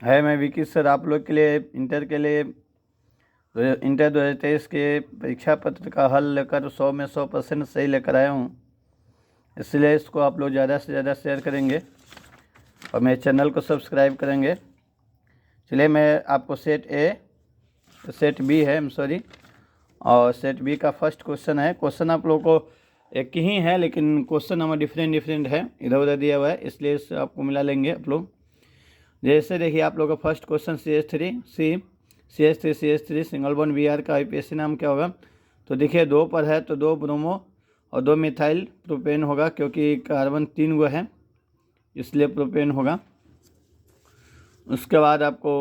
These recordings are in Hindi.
है। मैं विकी सर आप लोग के लिए इंटर के लिए इंटर 2023 के परीक्षा पत्र का हल लेकर 100 में 100% सही लेकर आया हूँ, इसलिए इसको आप लोग ज़्यादा से ज़्यादा शेयर करेंगे और मेरे चैनल को सब्सक्राइब करेंगे। चलिए मैं आपको सेट बी है और सेट बी का फर्स्ट क्वेश्चन है। क्वेश्चन आप लोगों को एक ही है, लेकिन क्वेश्चन नंबर डिफरेंट है, इधर उधर दिया हुआ है, इसलिए इससे आपको मिला लेंगे आप लोग। जैसे देखिए आप लोग का first question CH3 single bond Br का IUPAC नाम क्या होगा। तो देखिए 2 पर है तो 2 ब्रोमो और 2 मिथाइल प्रोपेन होगा, क्योंकि कार्बन 3 गो है इसलिए प्रोपेन होगा। उसके बाद आपको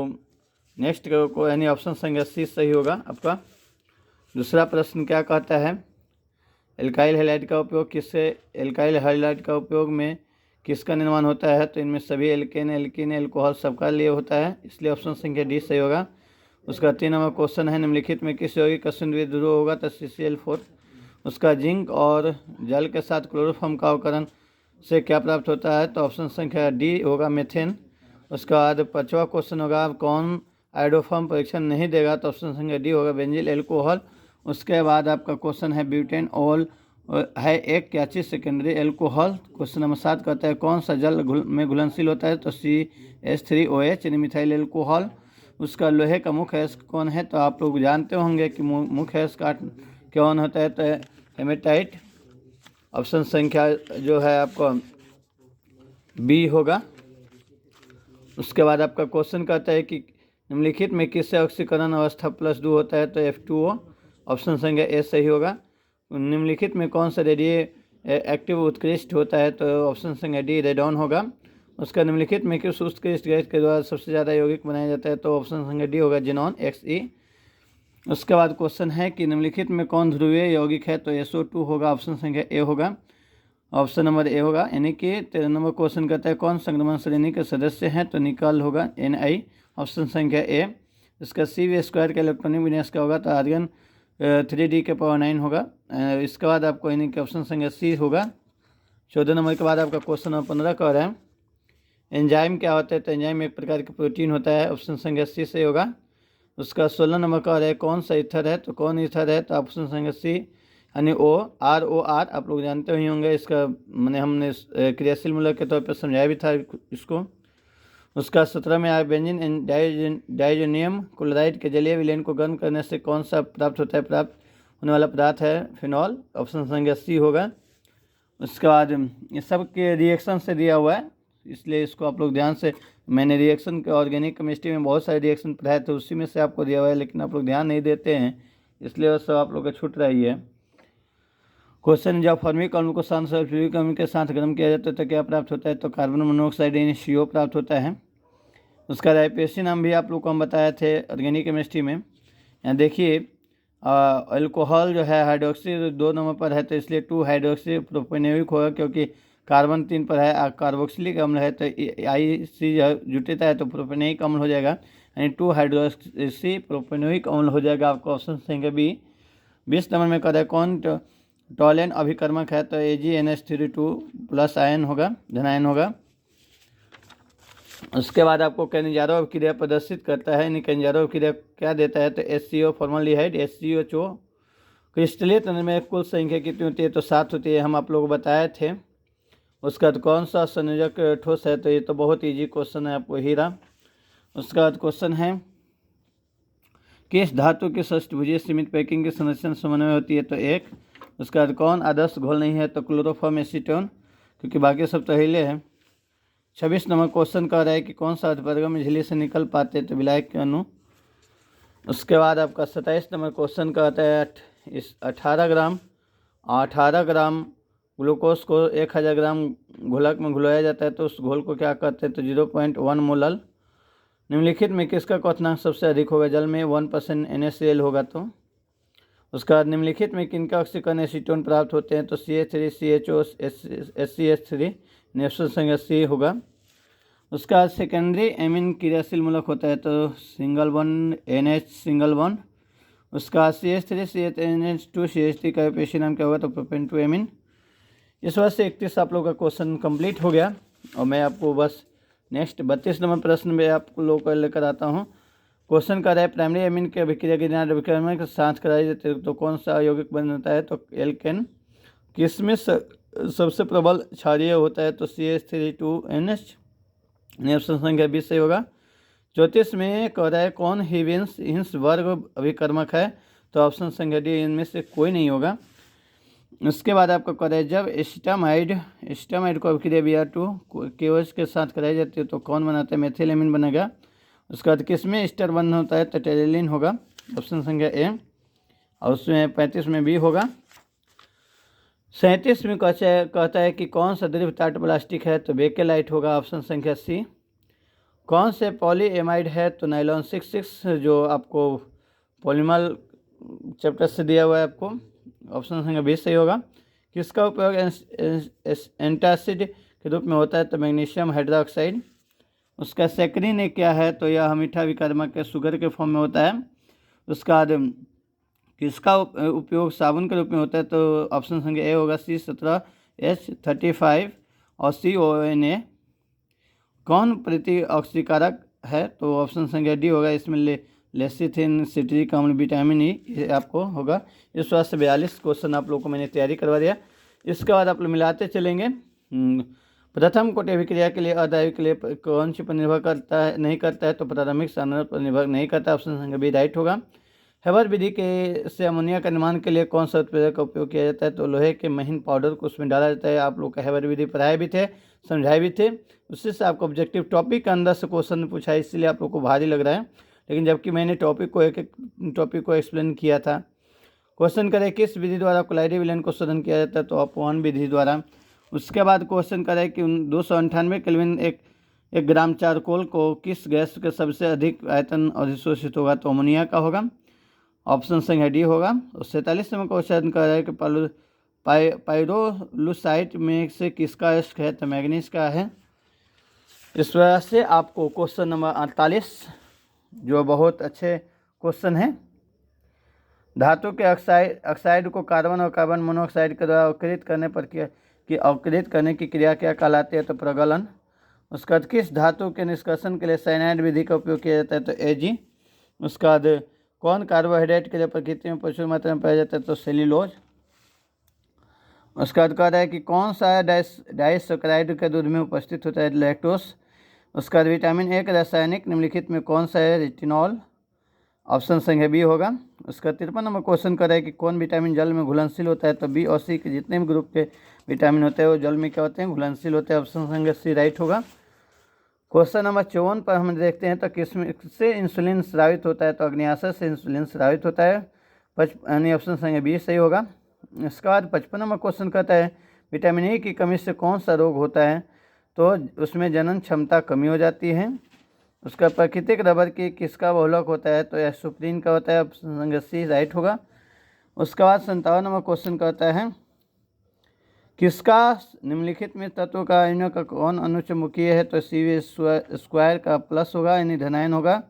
नेक्स्ट को यानी ऑप्शन संख्या सी सही होगा आपका। दूसरा प्रश्न क्या कहता है, एल्काइल हैलाइड का उपयोग में किसका निर्माण होता है। तो इनमें सभी एल्कीन एल्कोहल सबका लिए होता है, इसलिए ऑप्शन संख्या डी सही होगा। उसका 3 नंबर क्वेश्चन है, निम्नलिखित में किस यौगिक का संयुक्त ध्रुव होगा। तो CCl4। उसका जिंक और जल के साथ क्लोरोफॉर्म का अवकरण से क्या प्राप्त होता है। तो ऑप्शन संख्या डी होगा, मेथेन। उसके बाद 5वां क्वेश्चन होगा, कौन आयोडोफॉर्म परीक्षण नहीं देगा। तो ऑप्शन संख्या डी होगा, बेंजिल एल्कोहल। उसके बाद आपका क्वेश्चन है, ब्यूटेन ऑल है एक क्या चीज़ सेकेंडरी एल्कोहल। क्वेश्चन नंबर 7 कहता है, कौन सा जल में घुलनशील होता है। तो CH3OH यानी मिथाइल एल्कोहल। उसका लोहे का मुख्य अयस्क कौन है। तो आप लोग जानते होंगे कि मुख्य अयस्क कौन होता है। तो हेमेटाइट। ऑप्शन संख्या जो है आपको बी होगा। उसके बाद आपका क्वेश्चन कहता है कि निम्नलिखित में किससे ऑक्सीकरण अवस्था +2 होता है। तो F2O। ऑप्शन संख्या ए सही होगा। निम्नलिखित में कौन सा रेडियो एक्टिव उत्कृष्ट होता है। तो ऑप्शन संख्या डी रेडॉन होगा। उसका निम्नलिखित में किस उत्कृष्ट गैस के द्वारा सबसे ज़्यादा यौगिक बनाया जाता है। तो ऑप्शन संख्या डी होगा, जिनॉन XE। उसके बाद क्वेश्चन है कि निम्नलिखित में कौन ध्रुवीय यौगिक है। तो SO2 होगा, ऑप्शन संख्या ए होगा, ऑप्शन नंबर ए होगा। यानी कि 13 नंबर क्वेश्चन कहता है, कौन संक्रमण श्रेणी के सदस्य हैं। तो निकल होगा, Ni, ऑप्शन संख्या ए। इसका CV² का इलेक्ट्रॉनिक विन्यास क्या होगा। तो आर्गन 3D के पावर 9 होगा। इसके बाद आपको यानी कि ऑप्शन संख्या सी होगा। 14 नंबर के बाद आपका क्वेश्चन नंबर 15 कह रहा है, एंजाइम क्या होता है। तो एंजाइम एक प्रकार का प्रोटीन होता है, ऑप्शन संख्या सी सही होगा। उसका 16 नंबर कह रहा है, कौन सा ईथर है। तो कौन ईथर है। तो ऑप्शन संख्या सी यानी ROR आप लोग जानते ही होंगे। इसका मैंने हमने क्रियाशील मूलक के तौर पर समझाया भी था इसको। उसका 17 में आया, बेंजीन डाइजोनियम क्लोराइड के जलीय विलयन को गर्म करने से कौन सा प्राप्त होता है। प्राप्त होने वाला पदार्थ है फिनॉल, ऑप्शन संख्या सी होगा। उसके बाद ये सब के रिएक्शन से दिया हुआ है, इसलिए इसको आप लोग ध्यान से, मैंने रिएक्शन के ऑर्गेनिक केमिस्ट्री में बहुत सारे रिएक्शन पढ़ाए थे, उसी में से आपको दिया हुआ है, लेकिन आप लोग ध्यान नहीं देते हैं, इसलिए वो सब आप लोग का छूट रही है। क्वेश्चन, जब फॉर्मिक अम्ल को शांत सल्फ्यूरिक अम्ल के साथ गर्म किया जाता है तो क्या प्राप्त होता है। तो कार्बन मोनोऑक्साइड यानी CO प्राप्त होता है। उसका IUPAC नाम भी आप लोग को हम बताए थे ऑर्गेनिक केमिस्ट्री में। यहाँ देखिए अल्कोहल जो है हाइड्रोक्सी 2 नंबर पर है, तो इसलिए 2 हाइड्रोक्सी प्रोपेनोइक होगा, क्योंकि कार्बन 3 पर है, कार्बोक्सिलिक अम्ल है, तो IC जुटेता है तो प्रोपेनोइक अम्ल हो जाएगा, यानी 2 हाइड्रोक्सी प्रोपेनोइक अम्ल हो जाएगा। आपको ऑप्शन संख्या बी। 20 नंबर में कह रहा है, कौन टॉलेन अभिकर्मक है। तो AgNH3 2+ आयन होगा, धनायन होगा। उसके बाद आपको कैनिजारोव क्रिया प्रदर्शित करता है, यानी कैनिजारोव क्रिया क्या देता है। तो HCO फॉर्मल्डिहाइड HCO क्रिस्टलीय तंत्र में कुल संख्या कितनी होती है। तो 7 होती है, हम आप लोग बताए थे। उसका बाद कौन सा संयोजक ठोस है। तो ये तो बहुत ईजी क्वेश्चन है, आपको हीरा। उसका बाद क्वेश्चन है, किस धातु की षष्ठभुजीय सीमित पैकिंग की संरचना समन्वय होती है। तो 1। उसका बाद कौन आदर्श घोल नहीं है। तो क्लोरोफॉर्म एसीटोन, क्योंकि बाकी सब तो हिले हैं। 26 नंबर क्वेश्चन कह रहा है कि कौन सा अधपरगम झिल्ली से निकल पाते हैं। तो विलायक के अणु। उसके बाद आपका 27 नंबर क्वेश्चन कहता है, इस 18 ग्राम ग्लूकोज को 1000 ग्राम घोलक में घुलाया जाता है, तो उस घोल को क्या कहते हैं। तो 0.1 मोलल। निम्नलिखित में किसका क्वथनांक सबसे अधिक होगा। जल में 1% NaCl होगा। तो उसका बाद निम्नलिखित में किनका ऑक्सीकरण एसीटोन प्राप्त होते हैं। तो CH3CHO SCH3 ऑप्शन संख्या सी होगा। उसका सेकेंडरी एमिन क्रियाशील मूलक होता है। तो single bond NH single bond. उसका CH3CH2 CH3 का IUPAC नाम क्या होगा। तो प्रोपेन 2 एमिन। इस वर्ष से 31 आप लोग का क्वेश्चन कंप्लीट हो गया, और मैं आपको बस नेक्स्ट 32 नंबर प्रश्न में आप लोगों को लेकर आता हूँ। क्वेश्चन कर रहा है प्राइमरी एमिन की अभिक्रिया की जांच अभिक्रमण के साथ कराई जाती है तो कौन सा यौगिक बनता है, तो एल्केन। किसमें सबसे प्रबल क्षारीय होता है, तो CH3 2NH। ऑप्शन संख्या 20 सही होगा। 34 में कह रहा है कौन हिंस वर्ग अभिकर्मक है, तो ऑप्शन संख्या डी इनमें से कोई नहीं होगा। उसके बाद आपको कह रहा है जब एस्टामाइड को अभिक्रिया Br2 KOH के साथ कराई जाती है तो कौन बनाता है, मेथिलेमिन बनेगा। उसके बाद किसमें एस्टर बंध होता है, तो टेरेलिन होगा, ऑप्शन संख्या ए। और उसमें 35 में बी होगा। 37 में कहता है कि कौन सा द्रव टाट प्लास्टिक है, तो बेकेलाइट होगा, ऑप्शन संख्या सी। कौन से पॉलीएमाइड है, तो नाइलॉन 66 जो आपको पॉलीमर चैप्टर से दिया हुआ है आपको, ऑप्शन संख्या 20 सही होगा। किसका उपयोग एंटासिड के रूप में होता है, तो मैग्नीशियम हाइड्रोक्साइड। उसका सेक्रिन क्या है, तो यह मीठा विकर्मक के शुगर के फॉर्म में होता है। उसका किसका उपयोग साबुन के रूप में होता है, तो ऑप्शन संख्या ए होगा, C17H35 और CONA। कौन प्रतिऑक्सीकारक है, तो ऑप्शन संख्या डी होगा, इसमें लेसिथिन, सिट्रिक अम्ल, विटामिन ई, ये आपको होगा। इस वास्ते से 42 क्वेश्चन आप लोगों को मैंने तैयारी करवा दिया। इसके बाद आप लोग मिलाते चलेंगे। प्रथम कोटि अभिक्रिया के लिए अदायु के लिए कौन सी पर निर्भर करता है, नहीं करता है, तो प्रारंभिक सांद्रता पर निर्भर नहीं करता, ऑप्शन संख्या बी राइट होगा। हेबर विधि के से अमोनिया का निर्माण के लिए कौन सा उत्प्रेरक का उपयोग किया जाता है, तो लोहे के महीन पाउडर को उसमें डाला जाता है। आप लोग का हेबर विधि पढ़ाए भी थे, समझाए भी थे, उससे से आपको ऑब्जेक्टिव टॉपिक के अंदर से क्वेश्चन पूछा है, इसलिए आप लोग को भारी लग रहा है, लेकिन जबकि मैंने एक एक टॉपिक को एक्सप्लेन किया था। क्वेश्चन करें किस विधि द्वारा क्लोराइड विलयन को शोधन किया जाता है, तो अपवन विधि द्वारा। उसके बाद क्वेश्चन करें कि 298 केल्विन एक ग्राम चारकोल को किस गैस के सबसे अधिक आयतन अधिशोषित होगा, तो अमोनिया का होगा, ऑप्शन संख्या डी होगा। और 47 में क्वेश्चन कर रहा है कि पाइरोलुसाइट में से किसका एस्क है, तो मैग्नीज का है। इस वजह से आपको क्वेश्चन नंबर 48 जो बहुत अच्छे क्वेश्चन है, धातु के ऑक्साइड को कार्बन और कार्बन मोनोऑक्साइड के द्वारा अवकृत करने पर अवकृत करने की क्रिया क्या कहलाती है, तो प्रगलन। उसके बाद किस धातु के निष्कर्षण के लिए साइनाइड विधि का उपयोग किया जाता है, तो एजी। उसके बाद कौन कार्बोहाइड्रेट के लिए प्रकृति में प्रचुर मात्रा में पाया जाता है, तो सेल्यूलोज। उसके बाद कह रहा है कि कौन सा डाइसैकेराइड के दूध में उपस्थित होता है, लैक्टोस। उसका विटामिन ए का रासायनिक निम्नलिखित में कौन सा है, रेटिनॉल, ऑप्शन संख्या बी होगा। उसका 53 नंबर क्वेश्चन कर रहा है कि कौन विटामिन जल में घुलनशील होता है, तो बी और सी के जितने भी ग्रुप के विटामिन होते हैं वो जल में क्या होते हैं, घुलनशील होते हैं, ऑप्शन संख्या सी राइट होगा। क्वेश्चन नंबर 54 पर हम देखते हैं तो किससे इंसुलिन स्रावित होता है, तो अग्न्याशय से इंसुलिन स्रावित होता है, यानी ऑप्शन संख्या बी सही होगा। इसके बाद 55 नंबर क्वेश्चन कहता है विटामिन ए की कमी से कौन सा रोग होता है, तो उसमें जनन क्षमता कमी हो जाती है। उसका प्राकृतिक रबर की किसका बहुलक होता है, तो एस्प्रिन का होता है, ऑप्शन संख्या सी राइट होगा। उसके बाद 57 नंबर क्वेश्चन कहता है किसका निम्नलिखित में तत्व का आयनों का कौन अनुचमुखीय है, तो CH2 का प्लस होगा, यानी धनायन होगा,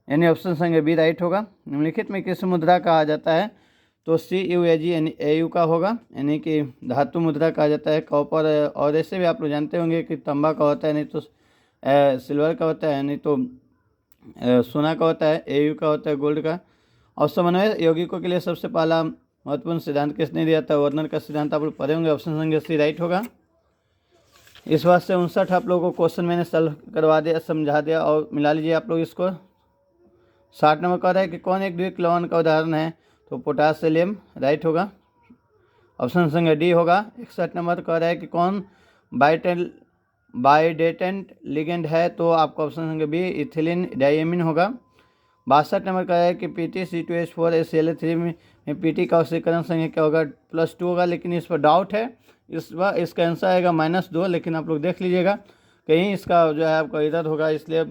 यानी ऑप्शन संख्या बी राइट होगा। निम्नलिखित में किस मुद्रा कहा जाता है, तो CUAG यानी AU का होगा, यानी कि धातु मुद्रा कहा जाता है। कॉपर और ऐसे भी आप लोग जानते होंगे कि तांबा का होता है, नहीं तो सिल्वर का होता है, नहीं तो सोना का होता है, AU का होता है, गोल्ड का। और समन्वय यौगिकों के लिए सबसे पहला महत्वपूर्ण सिद्धांत किसने दिया था, वर्नर का सिद्धांत आप लोग पढ़े होंगे, ऑप्शन संख्या सी राइट होगा। इस बात से 59 आप लोगों को क्वेश्चन मैंने सॉल्व करवा दिया, समझा दिया, और मिला लीजिए आप लोग इसको। 60 नंबर कह रहा है कि कौन एक द्विक लवण का उदाहरण है, तो पोटासियम राइट होगा, ऑप्शन संख्या डी होगा। 61 नंबर कह रहा है कि कौन बाइडेटेंट लिगेंड है, तो आपका ऑप्शन संख्या बी इथिलीन डाइएमिन होगा। 62 नंबर का है कि PT2C2H4Cl3 में PT का ऑक्सीकरण संख्या क्या होगा, +2 होगा, लेकिन इस पर डाउट है, इसका आंसर आएगा -2, लेकिन आप लोग देख लीजिएगा कहीं इसका जो है आपका इधर होगा, इसलिए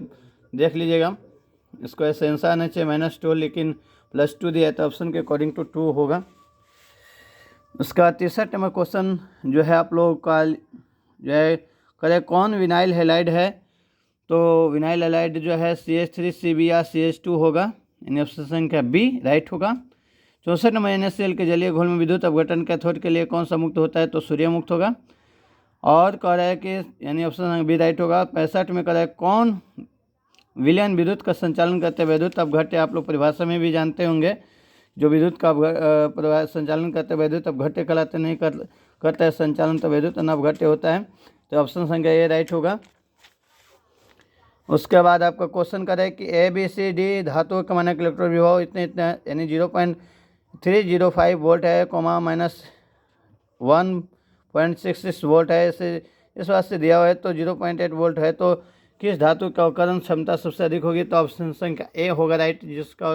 देख लीजिएगा, इसको ऐसे आंसर आना चाहिए -2, लेकिन +2 दिया है, तो ऑप्शन के अकॉर्डिंग टू 2 होगा। उसका 63 नंबर क्वेश्चन जो है आप लोग का जो है करें कौन विनाइल हैलाइड है, तो विनाइल हैलाइड जो है CH3Cb CH2 होगा, यानी ऑप्शन संख्या बी राइट होगा। 64 नंबर NaCl के जलीय घोल में विद्युत अपघटन कैथोड के लिए कौन सा मुक्त होता है, तो सूर्य मुक्त होगा। और कह रहा है कि यानी ऑप्शन बी राइट होगा। 65 में कह रहा है कौन विलयन विद्युत का संचालन करते हैं। विद्युत अपघट्य आप लोग परिभाषा में भी जानते होंगे, जो विद्युत का संचालन करते हैं विद्युत अपघट्य कहलाते, नहीं करता है संचालन तो विद्युत अनवघट्य होता है। तो ऑप्शन संख्या ए राइट होगा। उसके बाद आपका क्वेश्चन कर है कि ए बी सी डी धातुओं का मानक इलेक्ट्रॉन विभव इतने इतने यानी 0.305 वोल्ट है, कोमा माइनस 1.66 वोल्ट है, इसे इस बात से दिया हुआ है। तो 0.8 वोल्ट है, तो किस धातु का अवकरण क्षमता सबसे अधिक होगी। तो ऑप्शन संख्या ए होगा राइट, जिसका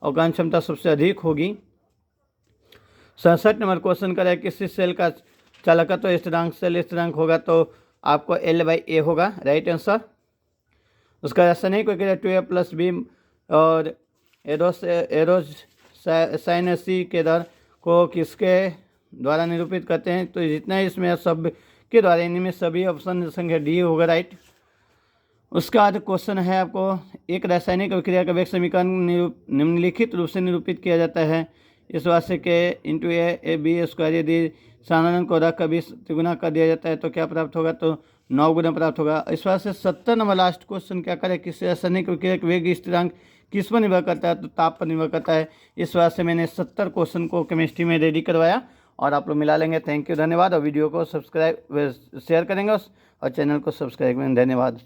अवकरण क्षमता सबसे अधिक होगी। 67 नंबर क्वेश्चन कर है किसी सेल का चालकत्व स्थिरांक सेल स्थिरांक होगा, तो आपको L/A होगा राइट आंसर। उसका ऐसा नहीं कोई कह 2A + B और एरोसाइनसी के दर को किसके द्वारा निरूपित करते हैं। तो जितना इसमें सब के द्वारा, इनमें सभी ऑप्शन संख्या डी होगा राइट। उसका बाद क्वेश्चन है आपको एक रासायनिक अभिक्रिया का वेग समीकरण निम्नलिखित रूप से निरूपित किया जाता है। इस वास्ते के इंटू ए बी स्क्वायर यदि साधारण को रख कर 20 गुना कर दिया जाता है तो क्या प्राप्त होगा, तो 9 गुना प्राप्त होगा। इस वास्ते 70 नंबर लास्ट क्वेश्चन क्या करे, किसी रासायनिक अभिक्रिया का वेग स्थिरांक किस पर निर्भर करता है, तो ताप पर निर्भर करता है। इस वास्ते मैंने 70 क्वेश्चन को केमिस्ट्री में रेडी करवाया और आप लोग मिला लेंगे। थैंक यू, धन्यवाद। और वीडियो को सब्सक्राइब शेयर करेंगे और चैनल को सब्सक्राइब करेंगे। धन्यवाद।